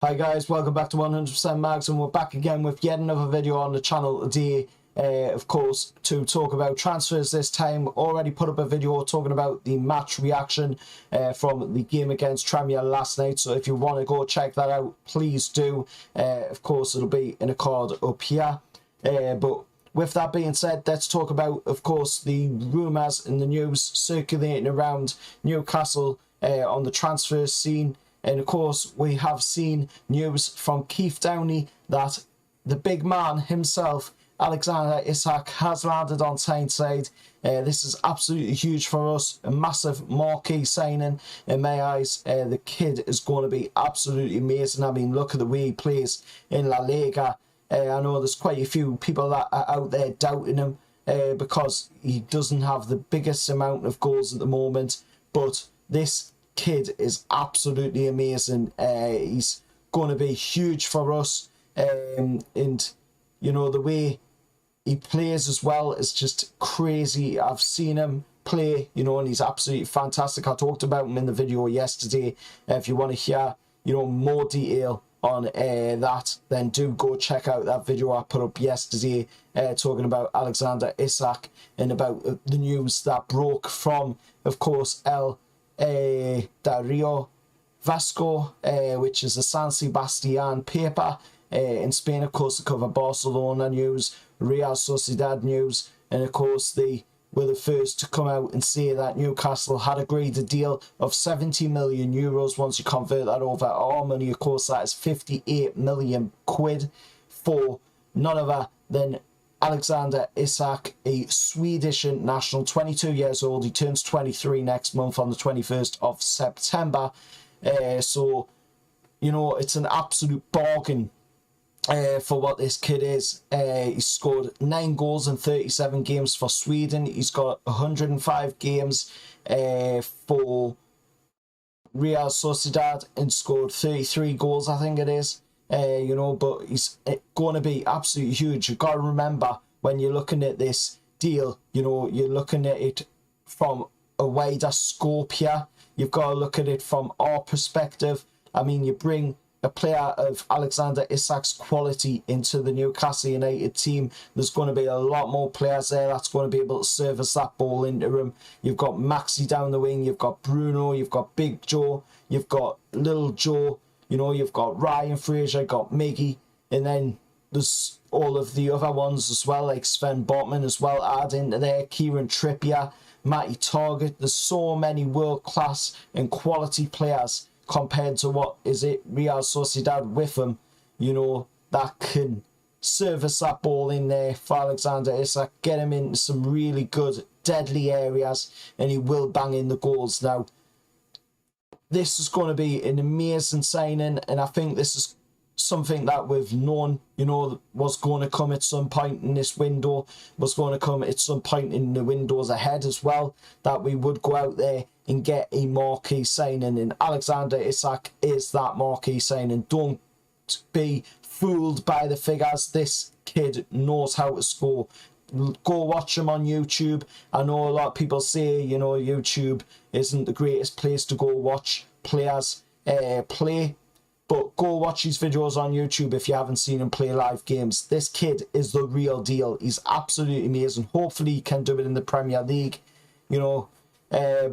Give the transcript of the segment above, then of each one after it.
Hi guys, welcome back to 100% Mags, and we're back again with yet another video on the channel today, of course, to talk about transfers this time. Already put up a video talking about the match reaction from the game against Tranmere last night, so if you want to go check that out, please do. Of course, it'll be in a card up here. But with that being said, let's talk about, of course, the rumours and the news circulating around Newcastle on the transfer scene. And of course, we have seen news from Keith Downey that the big man himself, Alexander Isak, has landed on Tyneside. This is absolutely huge for us, a massive marquee signing in my eyes. The kid is going to be absolutely amazing. I mean, look at the way he plays in La Liga. I know there's quite a few people that are out there doubting him because he doesn't have the biggest amount of goals at the moment, but this kid is absolutely amazing. He's going to be huge for us, and you know, the way he plays as well is just crazy. I've seen him play, you know, and he's absolutely fantastic. I talked about him in the video yesterday. If you want to hear, you know, more detail on that, then do go check out that video I put up yesterday talking about Alexander Isak and about the news that broke from, of course, Dario Vasco, which is a San Sebastian paper in Spain. Of course, they cover Barcelona news, Real Sociedad news, and of course they were the first to come out and say that Newcastle had agreed a deal of 70 million euros. Once you convert that over our money, of course, that is 58 million quid for none other than Alexander Isak, a Swedish international, 22 years old. He turns 23 next month on the 21st of September. So, you know, it's an absolute bargain for what this kid is. He scored 9 goals in 37 games for Sweden. He's got 105 games for Real Sociedad and scored 33 goals, I think it is. You know, but he's going to be absolutely huge. You've got to remember, when you're looking at this deal, you know, you're looking at it from a wider scope here. You've got to look at it from our perspective. I mean, you bring a player of Alexander Isak's quality into the Newcastle United team, there's going to be a lot more players there that's going to be able to service that ball into him. You've got Maxi down the wing, you've got Bruno, you've got Big Joe, you've got Little Joe, you know, you've got Ryan Fraser, got Miggy, and then there's all of the other ones as well, like Sven Botman as well, add into there, Kieran Trippier, Matty Target. There's so many world-class and quality players compared to what is it Real Sociedad with them, you know, that can service that ball in there for Alexander Isak, get him into some really good, deadly areas, and he will bang in the goals. Now, this is going to be an amazing signing, and I think this is something that we've known, you know, was going to come at some point in this window, was going to come at some point in the windows ahead as well, that we would go out there and get a marquee signing, and Alexander Isak is that marquee signing. Don't be fooled by the figures. This kid knows how to score. Go watch him on YouTube. I know a lot of people say, you know, YouTube isn't the greatest place to go watch players play, but go watch his videos on YouTube if you haven't seen him play live games. This kid is the real deal. He's absolutely amazing. Hopefully he can do it in the Premier League, you know,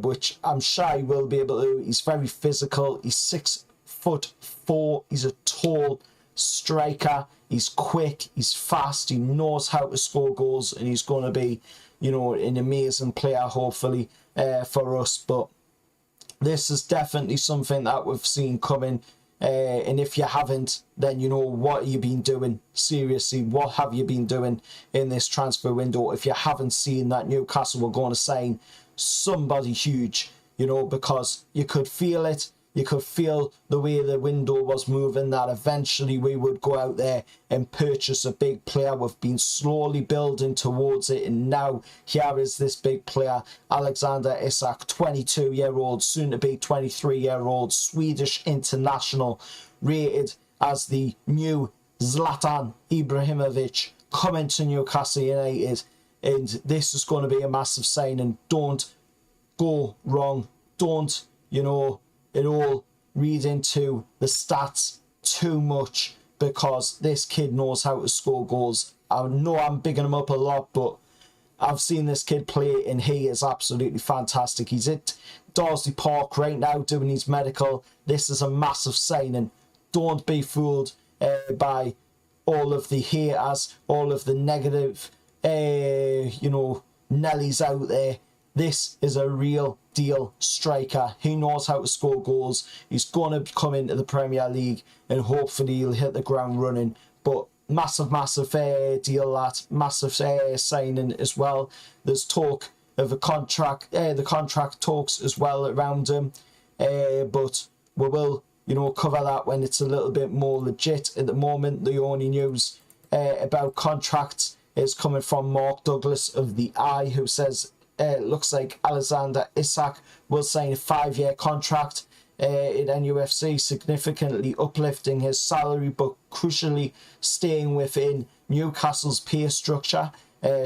which I'm sure he will be able to. He's very physical. He's 6'4". He's a tall striker. He's quick, he's fast, he knows how to score goals, and he's going to be, you know, an amazing player, hopefully, for us. But this is definitely something that we've seen coming, and if you haven't, then, you know, what have you been doing? Seriously, what have you been doing in this transfer window if you haven't seen that Newcastle were going to sign somebody huge, you know, because you could feel it. You could feel the way the window was moving, that eventually we would go out there and purchase a big player. We've been slowly building towards it, and now here is this big player, Alexander Isak, 22-year-old, soon to be 23-year-old Swedish international, rated as the new Zlatan Ibrahimovic, coming to Newcastle United, and this is going to be a massive signing. Don't go wrong. Don't, you know, it all read into the stats too much, because this kid knows how to score goals. I know I'm bigging him up a lot, but I've seen this kid play and he is absolutely fantastic. He's at Dorsley Park right now doing his medical. This is a massive signing. Don't be fooled by all of the haters, all of the negative, Nellies out there. This is a real deal striker. He knows how to score goals. He's going to come into the Premier League and hopefully he'll hit the ground running. But massive deal, that massive signing as well. There's talk of a contract, the contract talks as well around him. But we will, cover that when it's a little bit more legit. At the moment, the only news about contracts is coming from Mark Douglas of The Eye, who says it looks like Alexander Isak will sign a 5-year contract at NUFC, significantly uplifting his salary, but crucially staying within Newcastle's pay structure.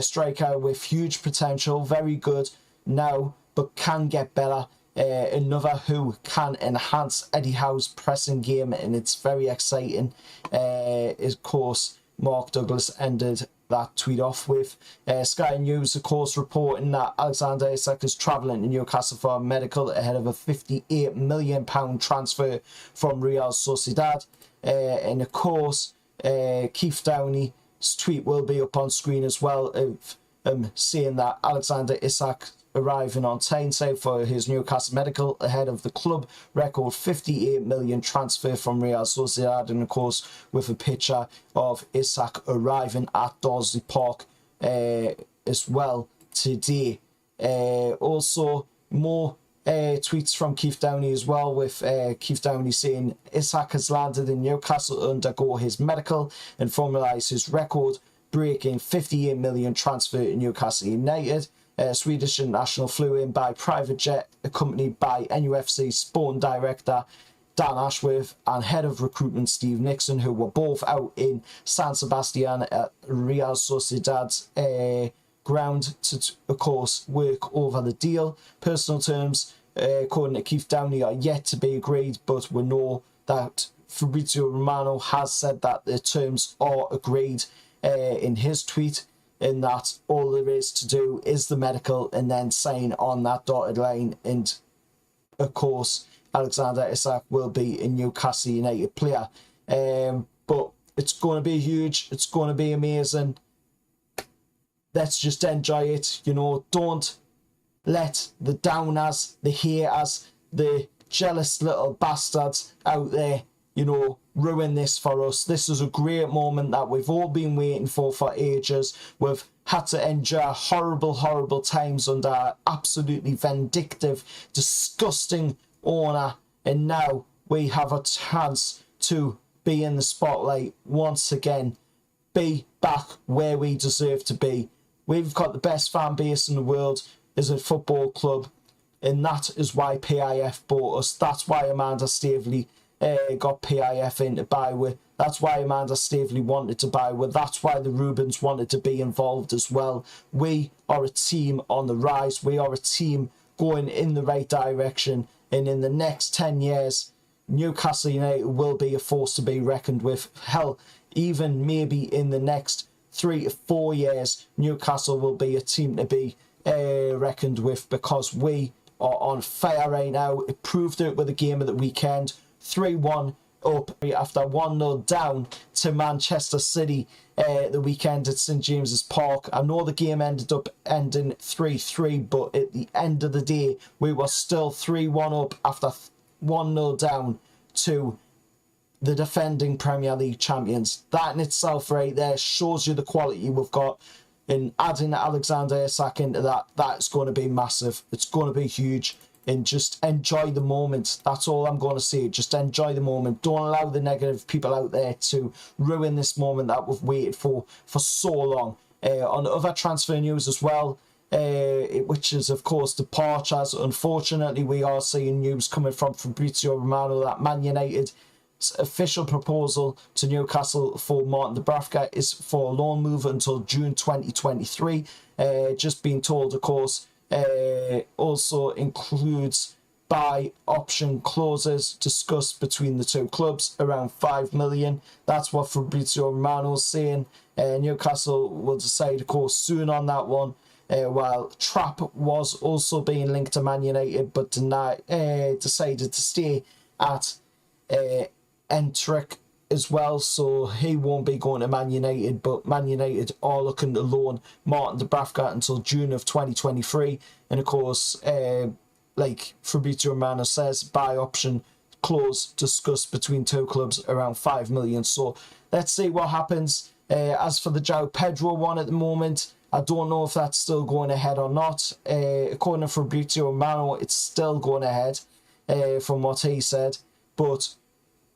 Striker with huge potential, very good now, but can get better. Another who can enhance Eddie Howe's pressing game, and it's very exciting. Of course, Mark Douglas ended that tweet off with. Sky News, of course, reporting that Alexander Isak is travelling to Newcastle for a medical ahead of a £58 million transfer from Real Sociedad. And of course, Keith Downey's tweet will be up on screen as well, of saying that Alexander Isak arriving on Tyneside for his Newcastle medical ahead of the club record £58 million transfer from Real Sociedad, and of course with a picture of Isak arriving at Dorsley Park as well today. Also more tweets from Keith Downey as well, with Keith Downey saying Isak has landed in Newcastle to undergo his medical and formalise his record breaking £58 million transfer to Newcastle United. Swedish international flew in by private jet, accompanied by NUFC Sport Director Dan Ashworth and Head of Recruitment Steve Nixon, who were both out in San Sebastian at Real Sociedad's ground to, of course, work over the deal. Personal terms, according to Keith Downey, are yet to be agreed, but we know that Fabrizio Romano has said that the terms are agreed in his tweet, in that all there is to do is the medical and then sign on that dotted line. And of course, Alexander Isak will be a Newcastle United player. But it's going to be huge. It's going to be amazing. Let's just enjoy it. Don't let the downers, the haters, the jealous little bastards out there, ruin this for us. This is a great moment that we've all been waiting for ages. We've had to endure horrible times under absolutely vindictive, disgusting owner, and now we have a chance to be in the spotlight once again, be back where we deserve to be. We've got the best fan base in the world as a football club, and that is why PIF bought us. That's why Amanda Staveley got PIF in to buy with. That's why Amanda Staveley wanted to buy with. That's why the Rubens wanted to be involved as well. We are a team on the rise. We are a team going in the right direction. And in the next 10 years, Newcastle United will be a force to be reckoned with. Hell, even maybe in the next 3 to 4 years, Newcastle will be a team to be reckoned with, because we are on fire right now. It proved it with the game of the weekend. 3-1 up after 1-0 down to Manchester City the weekend at St James's Park. I know the game ended up ending 3-3, but at the end of the day, we were still 3-1 up after 1-0 down to the defending Premier League champions. That in itself right there shows you the quality we've got. And adding Alexander Isak into that, that's going to be massive. It's going to be huge. And just enjoy the moment. That's all I'm going to say. Just enjoy the moment. Don't allow the negative people out there to ruin this moment that we've waited for so long. On other transfer news as well, which is of course departures. Unfortunately, we are seeing news coming from Fabrizio Romano that Man United's official proposal to Newcastle for Martin Dubravka is for a loan move until June 2023. Just being told, of course, also includes buy option clauses discussed between the two clubs, around 5 million. That's what Fabrizio Romano's saying. Newcastle will decide, of course, soon on that one. While Trapp was also being linked to Man United, but decided to stay at Entrick as well, so he won't be going to Man United, but Man United are looking to loan Martin Dubravka until June of 2023, and of course, like Fabrizio Romano says, buy option clause discussed between two clubs around 5 million. So let's see what happens. As for the João Pedro one at the moment, I don't know if that's still going ahead or not. According to Fabrizio Romano, it's still going ahead from what he said, but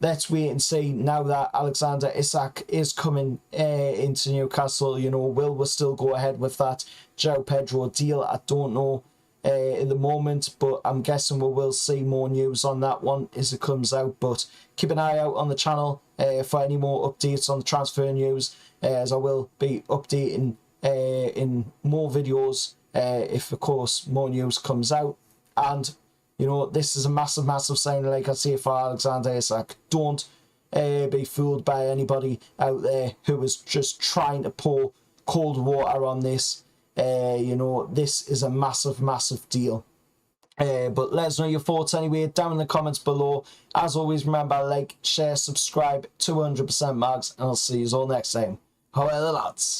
let's wait and see now that Alexander Isak is coming into Newcastle. You know, will we still go ahead with that João Pedro deal? I don't know in the moment, but I'm guessing we will see more news on that one as it comes out. But keep an eye out on the channel for any more updates on the transfer news, as I will be updating in more videos if, of course, more news comes out. And you know, this is a massive, massive sign, like I say, for Alexander Isak. Don't be fooled by anybody out there who is just trying to pour cold water on this. You know, this is a massive, massive deal. But let us know your thoughts anyway down in the comments below. As always, remember, like, share, subscribe, 200% mags, and I'll see you all next time. However, lads.